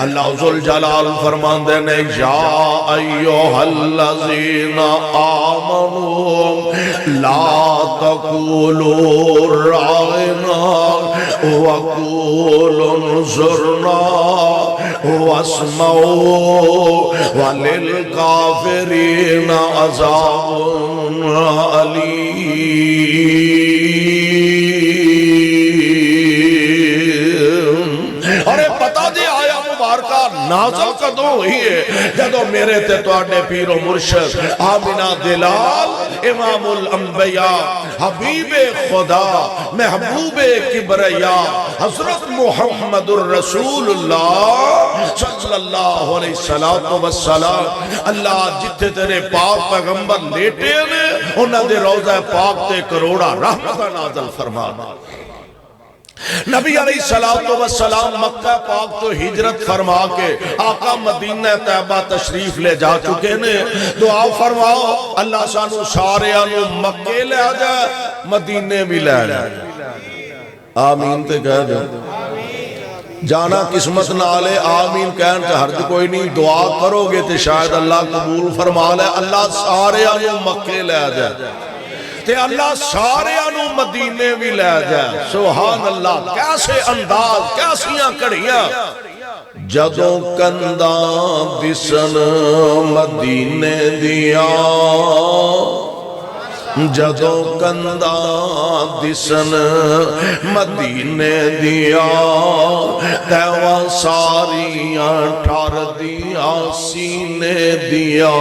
اللہ ذوالجلال فرماندے نے یا ایھا الذین آمنوا لا تقولوا راعنا وقولوا انظرنا واسمعوا وللکافرین عذاب علیم۔ اور بتا دے آیا مبارکہ نازل کدوں ہوئی ہے جدو میرے تے تواڈے پیر و مرشد آمینہ دلال امام الانبیاء حبیب خدا محبوب کبریا حضرت محمد الرسول اللہ صلی اللہ علیہ وسلم اللہ جتھے تیرے پاک پیغمبر لیٹے نے انہاں دے روضہ پاک تے کروڑا رحمت نازل فرما۔ نبی علیہ السلام مکہ پاک تو ہجرت فرما کے آقا مدینہ طیبہ تشریف لے جا چکے نے۔ دعا فرماؤ اللہ سانو سارے آنو مکے لے آ جائے مدینے بھی لے جائے۔ آمین تے کہہ دیں جانا قسمت نالے آمین کہن تے حرج کوئی نہیں، دعا کرو گے تے شاید اللہ قبول فرما لے۔ اللہ سارے آنو مکے لے آ جائے تے اللہ سارے آنو مدینے بھی لے جائے۔ سبحان اللہ، کیسے انداز، کیسیاں کڑیاں۔ جدوں کنداں دسن مدینے دیا، جدوں کنداں دسن مدینے دیا، تیواں ساریاں ٹھار دیا سینے دیا۔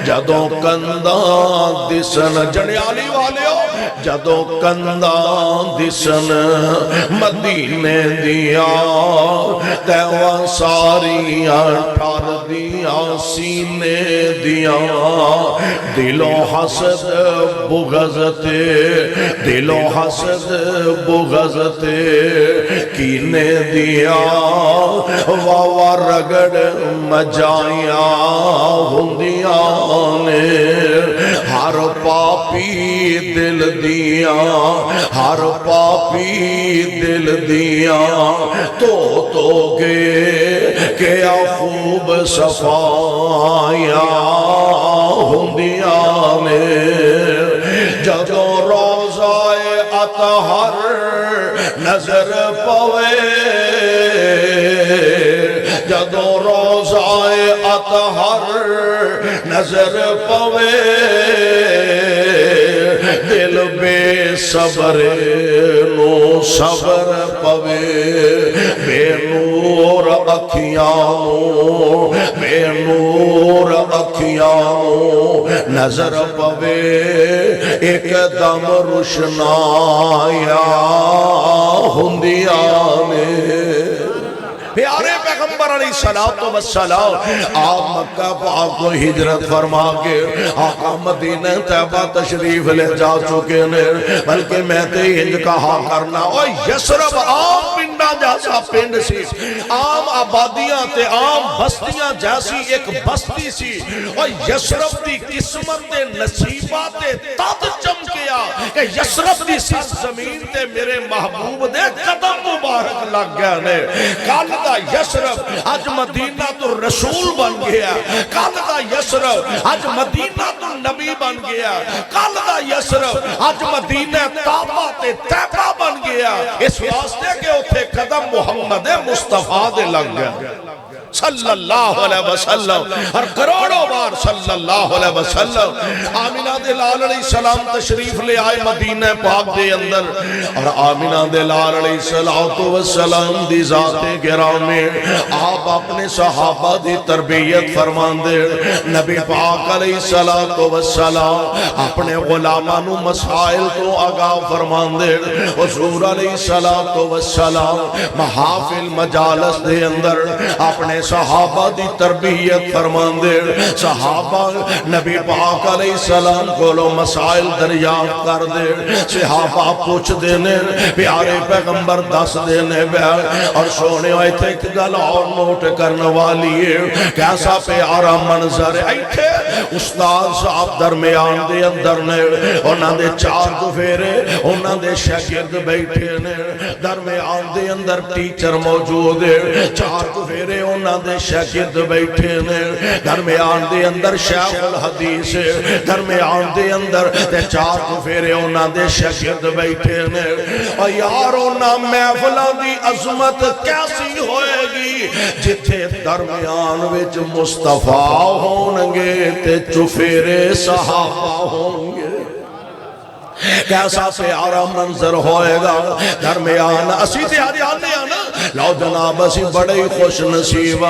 جدوں کنداں دسن جڑیالی والیو، جدوں کنداں دسن مدینے دیا، تیواں ساریاں ٹھار دیا سینے دیا۔ دلوں حسد بغضتے، دلوں حسد بغضتے کینے دیا، واوا رگڑ مجائیاں ہندیاں نے۔ ہر پاپی دل دیا، ہر پاپی دل دیا، تو گے کیا خوب صفائیاں ہندیاں نے۔ جدوں روضہ اطہر نظر پوے، جدوں روضہ اطہر نظر پوے، دل بے صبر نو صبر پوے۔ بے نور اکھیاں، بے نور اکھیاں نظر پوے، ایک دم روشنایا ہندیاں نے۔ پیارے پیغمبر علیہ السلام آپ مکہ پاک کو ہجرت فرما کے آقا مدینہ طیبہ تشریف لے جا چکے نے۔ بلکہ میں تے ہنج کہا کرنا اوہ یسرب عام پنڈا جیسا پنڈ سی، عام آبادیاں تے عام بستیاں جیسی ایک بستی سی۔ اوہ یسرب دی قسمت تے نصیبات تے تد چمکیا کہ یسرب دی سی زمین تے میرے محبوب دے قدم مبارک لگ گیا نے۔ کل دا یسرب آج مدینہ تو رسول بن گیا، کل دا یسرب آج مدینہ تو نبی بن گیا، کل دا یسرب آج مدینہ طیبہ تے طیبہ بن گیا، اس واسطے کہ اتھے قدم محمد مصطفیٰ دے لگ گیا صلی اللہ علیہ وسلم، اور کروڑوں بار صلی اللہ علیہ وسلم۔ آمینہ دلال علیہ السلام تشریف لے آئے مدینہ پاک دے اندر، اور آمینہ دلال علیہ السلام دی ذات گرام میں آپ اپنے صحابہ دی تربیت فرمان دے۔ نبی پاک علیہ السلام اپنے غلامانو مسائل تو آگاہ فرمان دے۔ حضور علیہ السلام محافل مجالس دے اندر اپنے صحابہ دی تربیت فرمان دے۔ صحابہ نبی پاک علیہ السلام کو لو مسائل دریافت کر دے، صحابہ پوچھ دینے، پیارے پیغمبر دس دینے بیار۔ اور سونے ہوئے تھے ایک گل اور نوٹ کرنے والی ہے، کیسا پیارا منظر ہے۔ ایتھے استاد صاحب درمیان دے اندر نے، انہاں دے چار دفیرے انہاں دے شاگرد بیٹھے نے، درمیان دے اندر ٹیچر موجود ہے، چار دفیرے انہاں دے شاگرد بیٹھے نے درمیان دے اندر شیخ الحدیث درمیان دے اندر تے چار چفیرے انہاں دے شاگرد بیٹھے نے اور یار انہاں محفلاں دی عظمت کیسی ہوئے گی جتھے درمیان وچ مصطفیٰ ہونگے تے چفیرے صحابہ ہوں گے کیسا پیارا منظر ہوئے گا درمیان اسی تیاری آنے آنا لو جناب اسی بڑے ہی خوش نصیب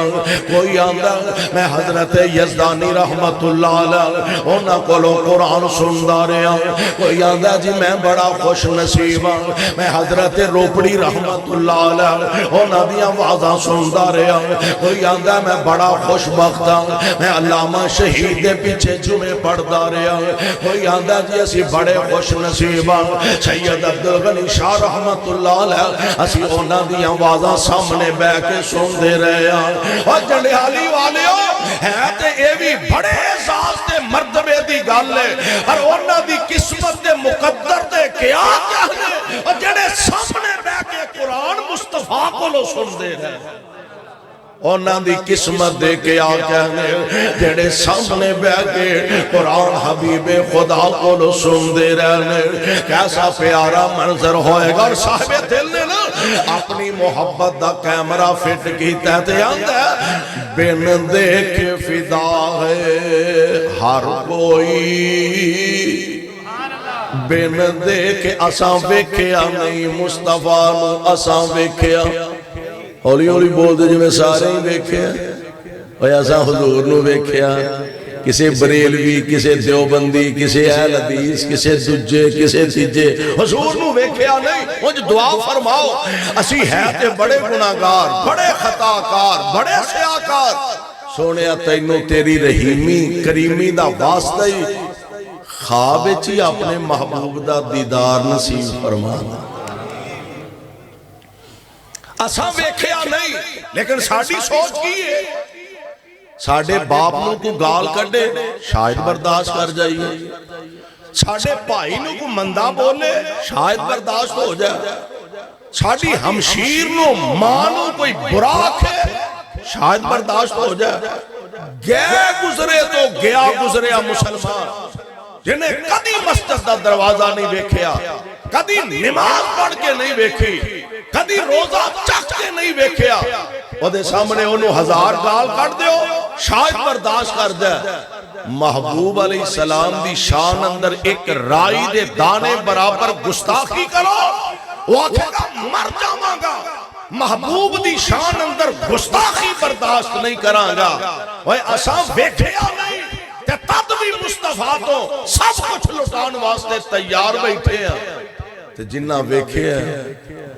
کوئی آندہ میں حضرت یزدانی رحمت اللہ علیہ انہاں کو لو قرآن سندہ رہا کوئی آندہ جی میں بڑا خوش نصیب میں حضرت روپڑی رحمت اللہ علیہ انہاں دیا وعظہ سندہ رہا کوئی آندہ میں بڑا خوش بخت میں علامہ شہید پیچھے جمعے پڑھدا رہا کوئی آندہ جی اسی بڑے خوش نصیبہ سید عبدالغنی شاہ رحمت اللہ علیہ اسی اونا دی آوازاں سامنے بے کے سن دے رہے ہیں اور جنڈیالی والے ہیں تے اے بھی بڑے احساس دے مردبے دی گل ہے اور اونا دی قسمت دے مقدر دے کیا کہنے اور جنڈے سامنے بے کے قرآن مصطفیٰ کو لو سن دے رہے ہیں اونا دی قسمت دے کے آکہنے جڑے سامنے بے کے قرآن حبیب خدا کو لو سن دے رہنے کیسا پیارا منظر ہوئے گا اور صاحب دل نے نا اپنی محبت دا کیمرہ فٹ کی تحتے آندہ بن دیکھ فدا ہے ہر کوئی بن دیکھ اساں ویکھیا نہیں مصطفیٰ نو اساں ویکھیا ہولی ہولی بول دے جو میں سارے ہی ویکھے ہیں اور ایسا حضور نو ویکھے ہیں کسے بریلوی کسے دیوبندی کسے اہل حدیث کسے دجے کسے تیجے حضور نو ویکھے ہیں نہیں مجھ دعا فرماؤ اسی ہے تے بڑے گناہگار بڑے خطاکار بڑے سیاکار سونے تینوں تیری رحیمی کریمی دا واسطہ ہی خواب چی اپنے محبوب دا دیدار نصیب فرمانا اساں ویکھیا نہیں لیکن ساڑھی سوچ کی ہے ساڑھے باپ نو کو گال کردے شاید برداشت کر جائیے ساڑھے پائی نو کو مندہ بولے شاید برداشت ہو جائے ساڑھی ہمشیر نو مانو کوئی براک ہے شاید برداشت ہو جائے گئے گزرے تو گیا گزرے مسلمان جنہیں کدی مسجد دا دروازہ نہیں ویکھیا کدی نماز پڑھ کے نہیں ویکھی کدی روزہ چک کے نہیں ویکھیا وہ دے سامنے انہوں ہزار گال کر دیو شاید برداشت کر دے محبوب علیہ السلام دی شان اندر ایک رائی دے دانے برابر گستاخی کرو وہ آکھے گا مر جاواں گا محبوب دی شان اندر گستاخی برداشت نہیں کران گا وہ اساں ویکھیا نہیں کہ تد بھی مصطفیٰ تو سب کچھ لٹان واسطے تیار بیٹھے ہیں تو جنہ ویکھے ہیں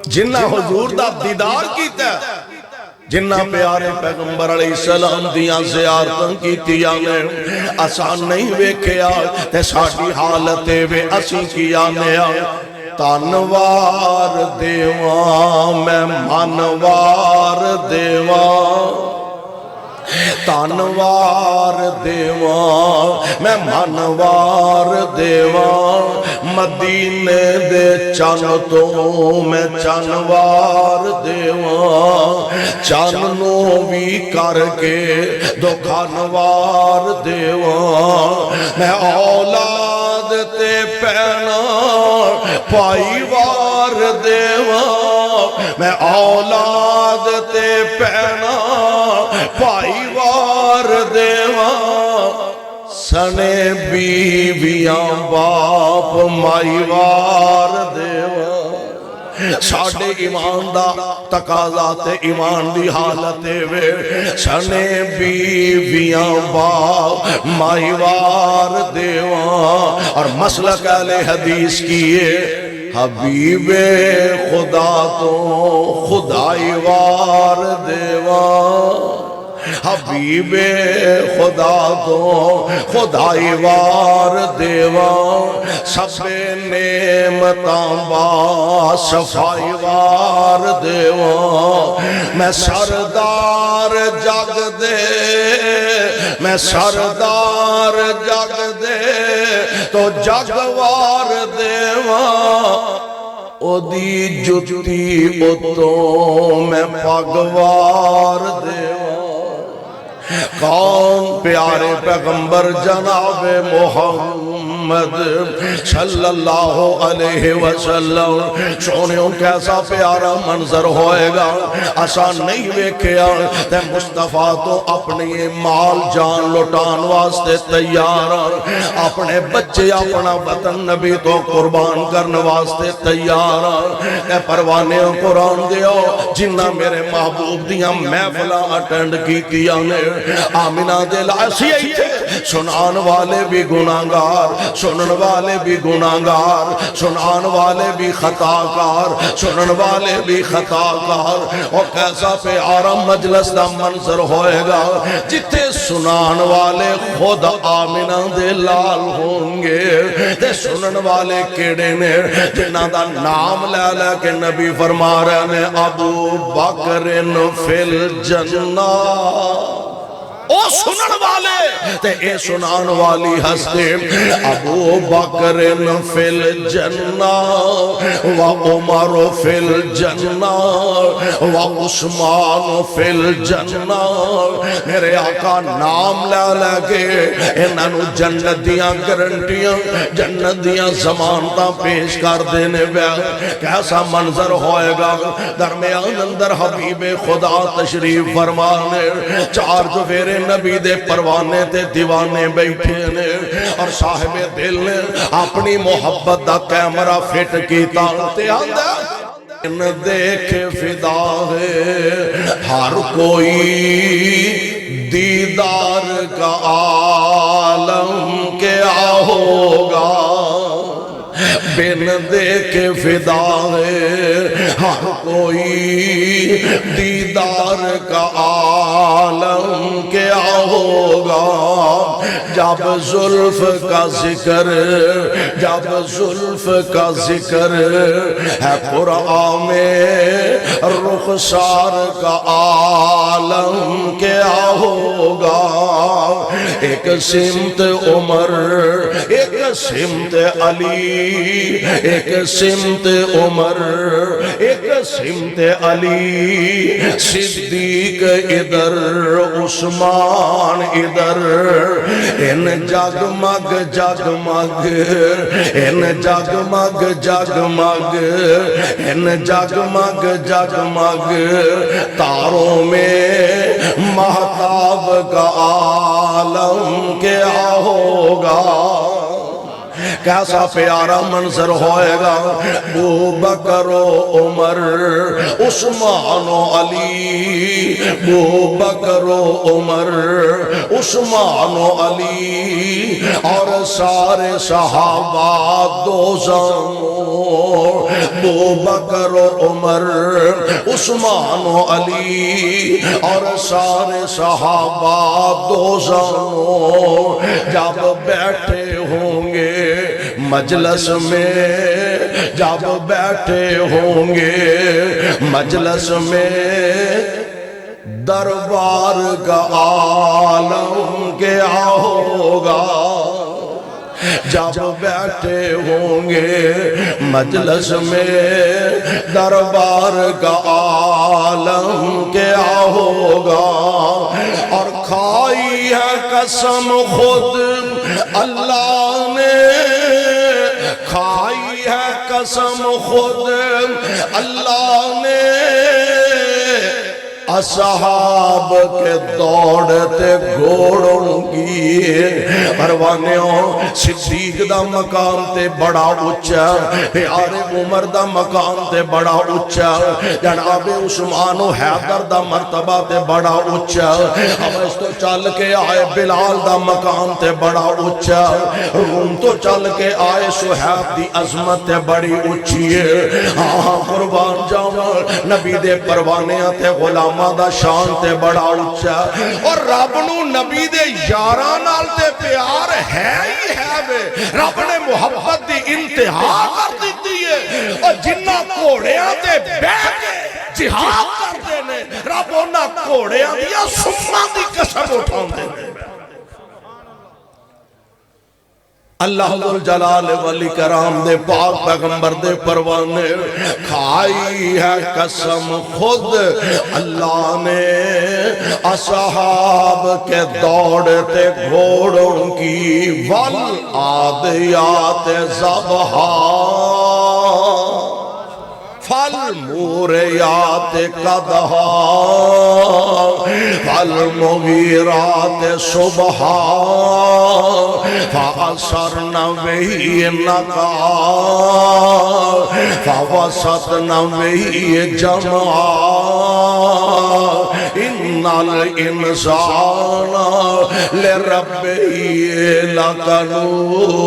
جنہ حضور دا دیدار کیتا ہے جنہ پیارے پیغمبر علیہ السلام دیاں زیارتاں کیتیاں نے آسان نہیں ویکھیا تے ساڑھی حالتے وے اسی کیا نیا تانوار دیواں میں مانوار دیواں تانوار دیواں میں مانوار دیواں مدینے دے چان تو میں چانوار دیواں چاننو بھی کر کے دکھانوار دیواں میں اولاد تے پینا پائیوار دیواں میں اولاد تے پینا پائیوار دیواں سنے بیویاں باپ مائیوار دیواں ساڑھے ایمان دا تقاضات ایمان دی حالت وے سنے بیویاں باپ مائیوار دیواں اور مسلک اہل حدیث کیے حبیب خدا تو خدائی وار دیواں حبیب خدا تو خدائی وار دیواں سب نعمتاں با صفائی وار دیواں میں سردار جگ دے میں سردار جگ دے تو جگوار دیواں او دی جتی اتوں میں پگوار دیواں کون پیارے پیغمبر جناب محمد صلی اللہ علیہ وسلم سونیوں کیسا پیارا منظر ہوئے گا آسان نہیں ویکھیا تے مصطفیٰ تو اپنی مال جان لٹان واسطے تیار اپنے بچے اپنا وطن نبی تو قربان کرنے واسطے تیار تے پروانے قرآن دیو جنہ میرے محبوب دیاں محفلہ اٹینڈ کی تیا نے آمینہ دل ایسی سنان والے بھی گناہگار سنن والے بھی گناہگار سنان والے بھی خطاکار سنن والے بھی خطاکار اور کیسا پیارا مجلس دا منظر ہوئے گا جتے سنان والے خود آمینہ دے لال ہوں گے تے سنن والے کیڑے نے جنہ دا نام لے لے کے نبی فرما رہے ہیں ابو بکر فی الجنہ او سنن والے تے اے سنان والی ہستے ابو بکر فی الجنہ و عمر فی الجنہ و عثمان فی الجنہ میرے آقا نام لے لے کے انہوں جنت دیاں گرنٹیاں جنت دیاں زمانتاں پیش کر دینے بے کیسا منظر ہوئے گا درمیان اندر حبیب خدا تشریف فرمانے چار جو فیرے نبی دے پروانے تے دیوانے بیٹھے نے اور صاحب دل نے اپنی محبت دا کیمرہ فٹ کیتا تے آندہ ان دیکھ فدا ہے ہر کوئی دیدار کا عالم کیا ہوگا بن دیکھ فدا ہے ہر کوئی دیدار کا عالم کیا ہوگا جب زلف کا ذکر جب زلف کا ذکر ہے قرآن میں رخسار کا عالم کیا ہوگا ایک سمت عمر ایک سمت علی ایک سمت عمر ایک سمت علی صدیق ادھر عثمان ادھر ان جگمگ جگمگ ان جگمگ جگمگ ان جگمگ جگمگ تاروں میں مہتاب کا عالم کیا ہوگا کیسا پیارا منظر ہوئے گا ابو بکر و عمر عثمان و علی ابو بکر و عمر عثمان و علی اور سارے صحابہ دو زمور ابو بکر و عمر عثمان و علی اور سارے صحابہ دو زمور جب بیٹھے ہوں گے مجلس میں جب بیٹھے ہوں گے مجلس میں دربار کا عالم کیا ہوگا جب بیٹھے ہوں گے مجلس میں دربار کا عالم کیا ہوگا اور کھائی ہے قسم خود اللہ نے کھائی ہے قسم خود اللہ نے اصحاب کے دوڑتے گھوڑوں کی پروانیوں صدیق دا مقام تے بڑا اچھا پیارے عمر دا مقام تے بڑا اچھا جناب عثمان و حیدر دا مرتبہ تے بڑا اچھا اب اس تو چل کے آئے بلال دا مقام تے بڑا اچھا روم تو چل کے آئے صحیب دی عظمت تے بڑی اچھی ہے ہاں قربان جاؤں نبی دے پروانیاں تے غلام دا شان تے بڑا اچھا اور رب نو نبی دے یاراں نال تے پیار ہے ہی ہے وے رب نے محبت دی انتہا کر دیتی ہے اور جنہ گھوڑیاں تے بیٹھ کے جہاد کرتے نے رب انہاں گھوڑیاں دیا سما دی قسم اٹھاندے نے اللہ ذل جلال والاکرام دے پاک پیغمبر دے پروانے کھائی ہے قسم خود اللہ نے اصحاب کے دوڑتے گھوڑوں کی والعادیات ضبحا فالموریات قدحا فالمغیرات صبحا فأثرن به نقعا فوسطن به جمعا ان الانسان لربه لکنود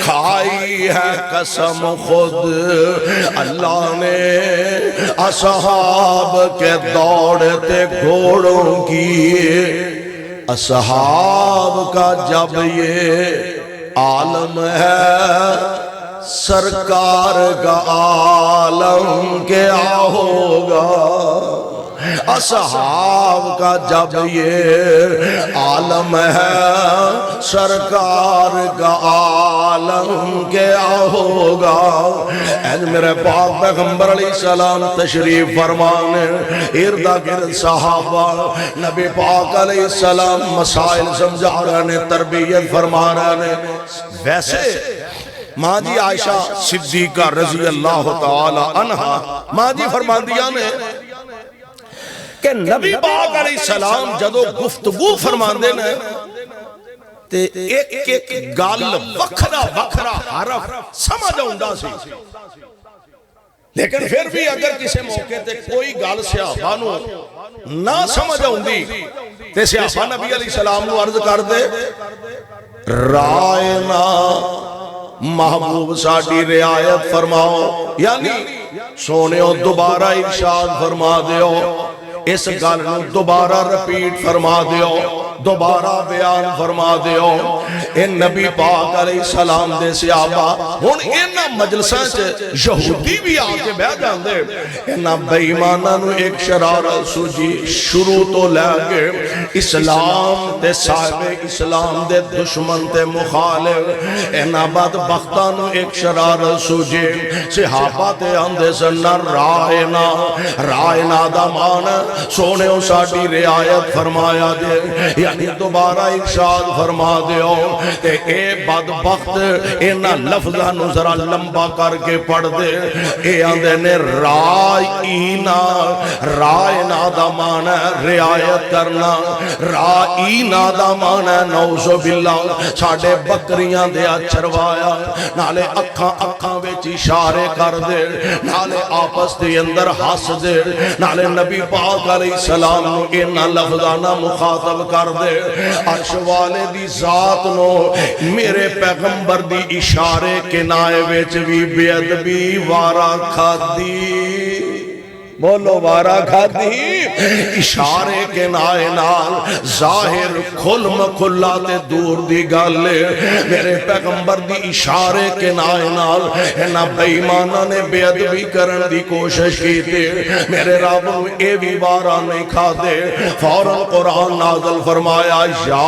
کھائی ہے قسم خود اللہ نے اصحاب کے دوڑتے گھوڑوں کی اصحاب کا جب یہ عالم ہے سرکار کا عالم کیا ہوگا اصحاب کا جب یہ عالم ہے سرکار کا عالم کیا ہوگا اے میرے پاک پیغمبر علیہ السلام تشریف فرمانے ارد گرد صحابہ نبی پاک علیہ السلام مسائل سمجھا رہے ہیں تربیت فرما رہے ہیں ویسے ماں جی عائشہ صدیقہ رضی اللہ تعالی عنہا ماں جی فرما دیا نے کہ نبی پاک علیہ السلام جدو گفتگو فرماندے نے تے ایک ایک گل وکھرا وکھرا حرف سمجھ آؤندا سی لیکن پھر بھی اگر کسی موقع تے کوئی گل صحابہ نو نہ سمجھ آؤندی تے صحابہ نبی علیہ السلام نو عرض کر دے رائنا محبوب ساڈی رعایت فرماؤ یعنی سونےو دوبارہ ارشاد فرما دیو اس گل نو دوبارہ رپیٹ فرما دیو دوبارہ بیان فرما دیو ان نبی پاک علیہ السلام دے صحابہ ہن انہاں مجلساں چ یہودی بھی آ کے بیٹھ جاندے انہاں بے ایماناں نو ایک شرارت سوجی شروع تو لے کے اسلام تے صاحب اسلام دے دشمن تے مخالف انہاں بدبختاں نو ایک شرارت سوجی صحابہ تے آندے سن رائنا دا معنی سونے ساڈی رعایت فرمایا دے یعنی دوبارہ ارشاد فرما دیو تے اے بدبخت اینا لفظہ نو ذرا لمبا کر کے پڑھ دے اے آندے نے رائنا دا معنی رعایت کرنا رائنا دا معنی نعوذ باللہ ساڑھے بکریاں دیا چروایا نالے اکھاں ویچ اشارے کر دے نالے آپس دے اندر ہس دے نالے نبی پاک علیہ السلام نو اینا لفظانا مخاطب کر دے عرش والے دی ذات نو میرے پیغمبر دی اشارے کے نائے ویچ بھی بے ادبی وارا کھا دی بولو وارا کھاتی اشارے کے نائے نال ظاہر کھل مکھلاتے دور دی گالے میرے پیغمبر دی اشارے کے نائے نال اینا بے ایمانہ نے بے ادبی کرن دی کوشش کی تھی میرے رب اے بھی وارا نہیں کھا دے فوراں قرآن نازل فرمایا یا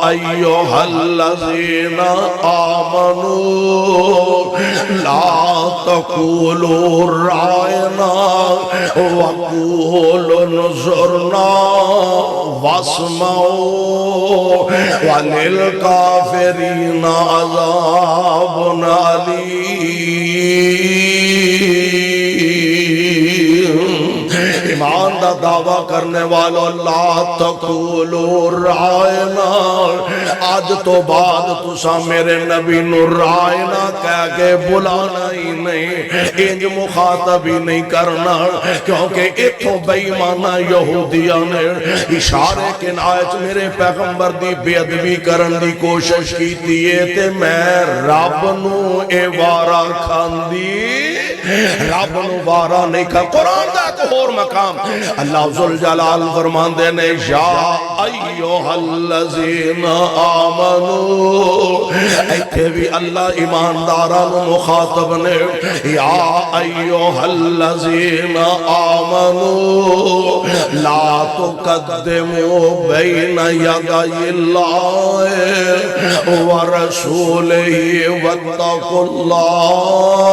ایوہ الذین آمنوا لا تقولوا رائنا وَقُولُ نُزُرْنَا وَاسْمَعُوا وَلِلْكَافِرِينَ عَذَابٌ عَلِيمٌ ایمان دا دعویٰ کرنے والو لا تقولو رائنا آج تو بعد تسا میرے نبی نو رائنا کہہ کے بلانا ہی نہیں انج مخاطب ہی نہیں کرنا کیونکہ اتھوں بے ایمانہ یہودیاں نے اشارے کے نائچ میرے پیغمبر دی بے ادبی کرن دی کوشش کی تیئے تے میں رب نو اے وارا کھان دی رب نو وارا نہیں کر قرآن دا ایک اور مقام اللہ ذوالجلال فرماندے نے یا ایھا الذین آمنو ایتھے بھی اللہ ایمانداراں نو مخاطب نے یا ایھا الذین آمنو لا تقدموا بین یدی اللہ ورسولہ واتقوا اللہ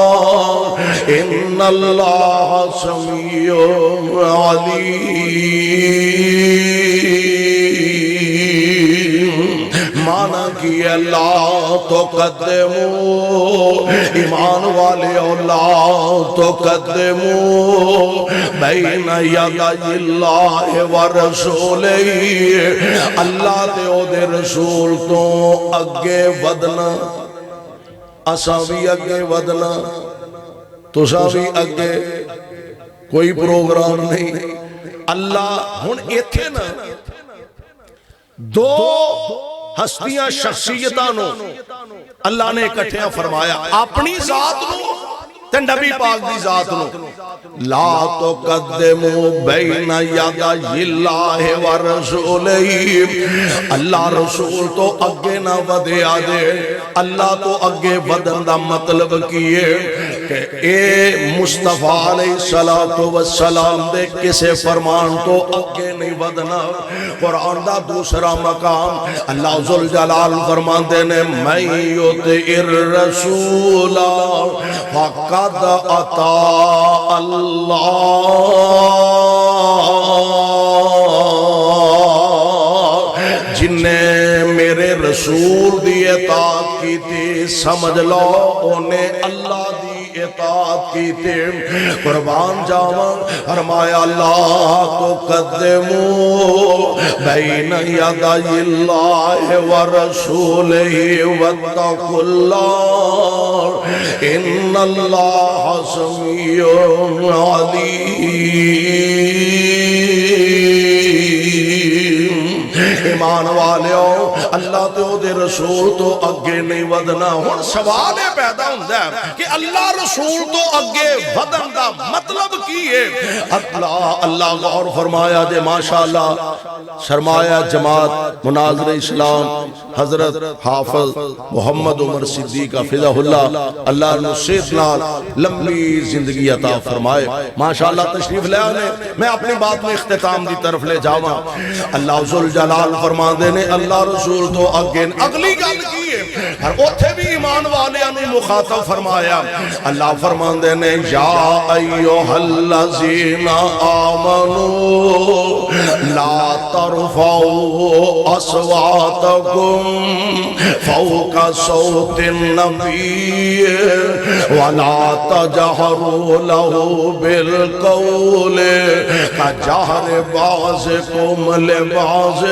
ان اللہ سمیع علیم مانا کی لا تقدمو ایمان والے لا تقدمو بین یدی اللہ ورسولہ اللہ دے او دے رسول تو اگے ودنا اساں بھی اگے ودنا تساں بھی اگے کوئی پروگرام نہیں اللہ ہن ایتھے نا دو ہستیاں شخصیتاں نو اللہ نے اکٹھیاں فرمایا اپنی ذات نو تے نبی پاک دی ذات نو لا تقدموا بین یدی اللہ ورسولہ اللہ رسول تو اگے نہ ودیا دے اللہ تو اگے ودن دا مطلب کیے کہ اے مصطفیٰ علیہ السلام دے کسے فرمان تو اگے نہیں ودنا قرآن دا دوسرا مقام اللہ ذوالجلال فرمان دینے میں یطع الرسول فقد اطاع اللہ جن نے میرے رسول دی اطاعت کی تھی سمجھ لو انہیں اللہ دی اطاعت کی تھی قربان جاواں فرمایا لا تقدموا بین یدی اللہ ورسولہ واتقوا اللہ ان اللہ سمیع علیم ایمان والیو اللہ تو دے رسول تو اگے نہیں ودنا ہن سوال پیدا ہوندا ہے کہ اللہ رسول تو اگے ودن دا مطلب کی ہے اللہ غور فرمایا دے ماشاءاللہ سرمایہ جماعت مناظر اسلام حضرت حافظ محمد عمر صدیق حفظہ اللہ اللہ نصیب نال لمبی زندگی عطا فرمائے ماشاءاللہ تشریف لے آنے میں اپنی بات میں اختتام دی طرف لے جاواں اللہ ذوالجلال فرمان دینے اللہ رسول تو اگلی گل کی ہے اور اوتھے بھی ایمان والے انہیں مخاطب فرمایا اللہ فرمان دینے یا ایھا الذین آمنوا لا ترفعوا اصواتکم فوق صوت النبی ولا تجہروا له بالقول کجہر بعضکم لبعض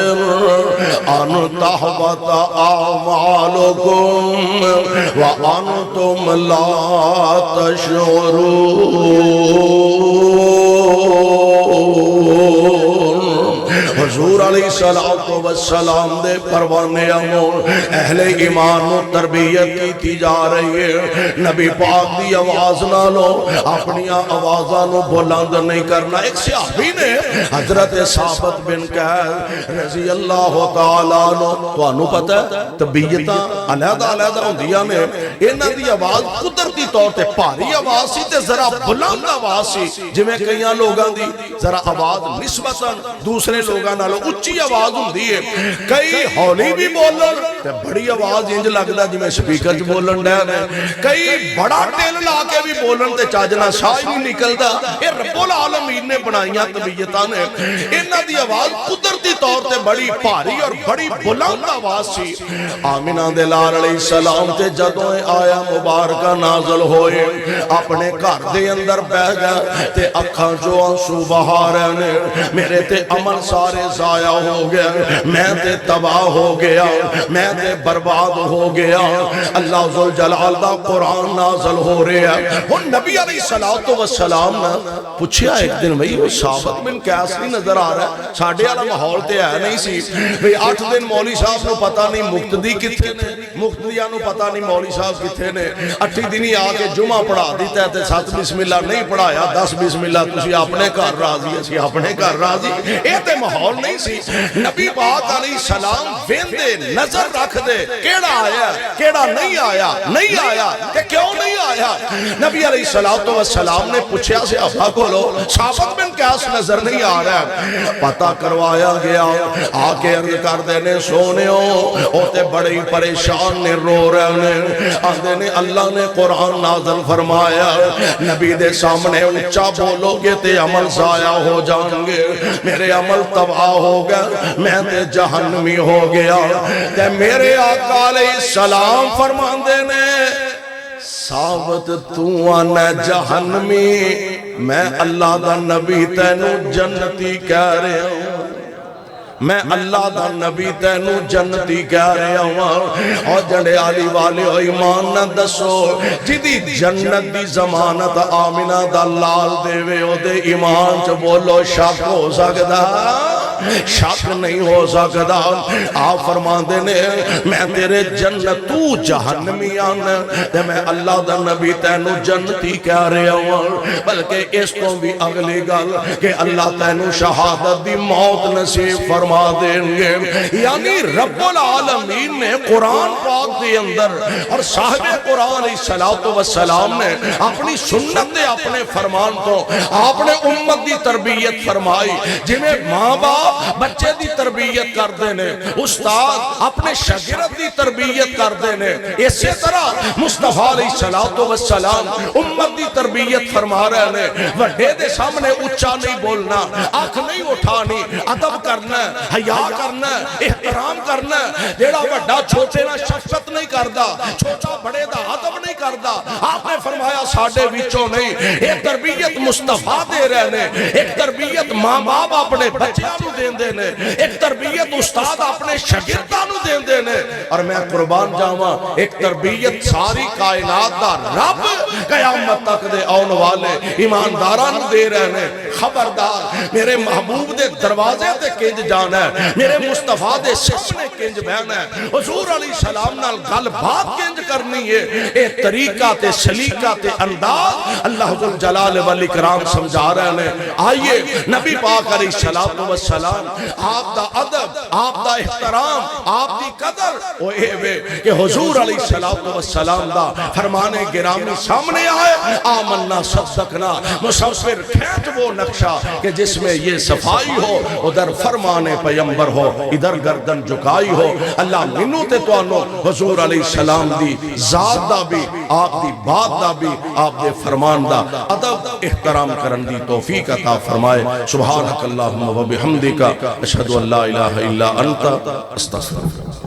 ان تحبط اعمالکم وانتم لا تشعرون حضور علیہ السلام دے پروانے امور اہل ایمان و تربیت کی جا رہی ہے نبی پاک دی آواز نہ لو اپنی آوازاں نو بلند نہیں کرنا ایک صحابی نے حضرت ثابت بن قیس رضی اللہ تعالیٰ عنہ تو انہوں پتہ ہے طبیعتاں علیحدہ ہوندیاں نے انہاں دی آواز قدرتی طور تے پاری آواز سی تے ذرا بلند آواز سی جویں کئیاں لوگاں دی ذرا آواز نسبتاً دوسرے لوگاں نالوں اچھی آواز ہوندی ہے کئی ہولی بھی بولن تے بڑی آواز انج لگدا جویں سپیکر وچ بولن ڈے نے کئی بڑا ٹیل لا کے بھی بولن تے چاجنا شاہ ہی نہیں نکلدا اے رب العالمین نے بنائیاں طبیعتاں نے انہاں دی آواز قدرتی طور تے بڑی بھاری اور بڑی بلند آواز سی آمینہ دے لال علیہ السلام تے جدوں آیا مبارکہ نازل ہوئے اپنے گھر دے اندر بیٹھ گیا تے اکھاں جو آنسو بہا رہے نے میرے تے عمل سارے ضائع ہو گیا، میں تے تباہ ہو گیا، میں تے برباد ہو گیا۔ اللہ ذوالجلال دا قرآن نازل ہو رہا ہے۔ اور نبی علیہ السلام نے پوچھا ایک دن بھئی وہ ثابت بن قیس نہیں نظر آ رہا ہے، ساڑھے والا ماحول تے ہے نہیں سی بھئی 8 دن مولوی صاحب نو پتہ نہیں مقتدی کتھے نے، مقتدیاں نو پتہ نہیں مولوی صاحب کتھے نے، 8 دن ہی آ کے جمعہ پڑھا دیتا ہے تے 7 بسم اللہ نہیں پڑھایا، 10 بسم اللہ تسی اپنے گھر راضی، اسی اپنے گھر راضی، اے تے ماحول نہیں سی۔ نبی پاک علیہ السلام ویندے نظر رکھ دے کیڑا آیا کیڑا نہیں آیا، نہیں آیا کہ کیوں نہیں آیا۔ نبی علیہ السلام نے پوچھا سے ابا کو لو ثابت بن قیس نظر نہیں آ رہا ہے، پتہ کروایا گیا، آکے عرض کر دینے سونے ہوتے بڑے پریشان نے رو رہے ہیں، آدھے نے اللہ نے قرآن نازل فرمایا نبی دے سامنے اونچا بولو گے تے عمل ضائع ہو جائیں گے، میرے عمل تباہ ہو گیا، میں تے جہنمی ہو گیا۔ تے میرے آقا علیہ السلام فرمان دینے ثابت تو آنا جہنمی، میں اللہ دا نبی تینو جنتی کہہ رہے ہوں، میں اللہ دا نبی تینو جنتی کہہ رہے ہوں۔ اور جڑے علی والے ایمان نہ دسو جدی جنت دی ضمانت آمنہ دا لال دے وے او دے ایمان چ بولو شک ہو سکدا، شک نہیں ہو سکدا۔ آپ فرمان دینے میں تیرے جنت تو جہنمی آنا تے میں اللہ دا نبی تینو جنتی کہہ رہے ہوں، بلکہ اس کو بھی اگلی گل کہ اللہ تینو شہادت دی موت نصیب فرما دیں گے۔ یعنی رب العالمین نے قرآن پاک دے اندر اور صاحب قرآن علیہ السلام نے اپنی سنت دے اپنے فرمان کو آپ نے امت دی تربیت فرمائی، جنہیں ماں باپ بچے دی تربیت کر دینے، استاد اپنے شاگرد دی تربیت کر دینے، اسی طرح مصطفیٰ علیہ السلام امت دی تربیت فرما رہے ہیں۔ وڈے دے سامنے اچھا نہیں بولنا، آنکھ نہیں اٹھانی، ادب کرنا، حیا کرنا، احترام کرنا، جیڑا وڈا چھوٹے نہ شفقت نہیں کردا، چھوٹا بڑے دا ادب نہیں کردا۔ آپ نے فرمایا ساڑھے وچوں نہیں، ایک تربیت مصطفیٰ دے رہنے، ایک تربیت ماں باپ اپنے بچیاں نو دین دینے، ایک تربیت استاد اپنے شاگرداں نو دین دینے، اور میں قربان جاواں ایک تربیت ساری کائنات دا رب قیامت تک دے آن والے ایمانداراں نو دے رہنے۔ خبردار میرے محبوب دے دروازے تے کنج جانا ہے، میرے مصطفیٰ دے سامنے کنج بہنا ہے، حضور علیہ السلام نال گل بات کنج کرنی ہے۔ اے طریقہ تے سلیقہ تے انداز اللہ جلال والاکرام سمجھا رہے ہیں۔ آئیے نبی پاک علیہ السلام آپ دا ادب، آپ دا احترام، آپ دی قدر او اے وے کہ حضور علیہ السلام دا فرمانے گرامی سامنے آئے، آمنا صدقنا، مصور کھینچ وہ نقشہ کہ جس میں یہ صفائی ہو، ادھر فرمانے پیمبر ہو، ادھر گردن جھکائی ہو۔ اللہ منو تے تو انو حضور علیہ السلام دی ذات دا بھی، آپ دی بات دا بھی، آپ دے فرمان دا ادب احترام کرن دی توفیق عطا فرمائے۔ سبحانک اللہم و بحمدک اشہدو ان لا الہ الا انت استغفرک۔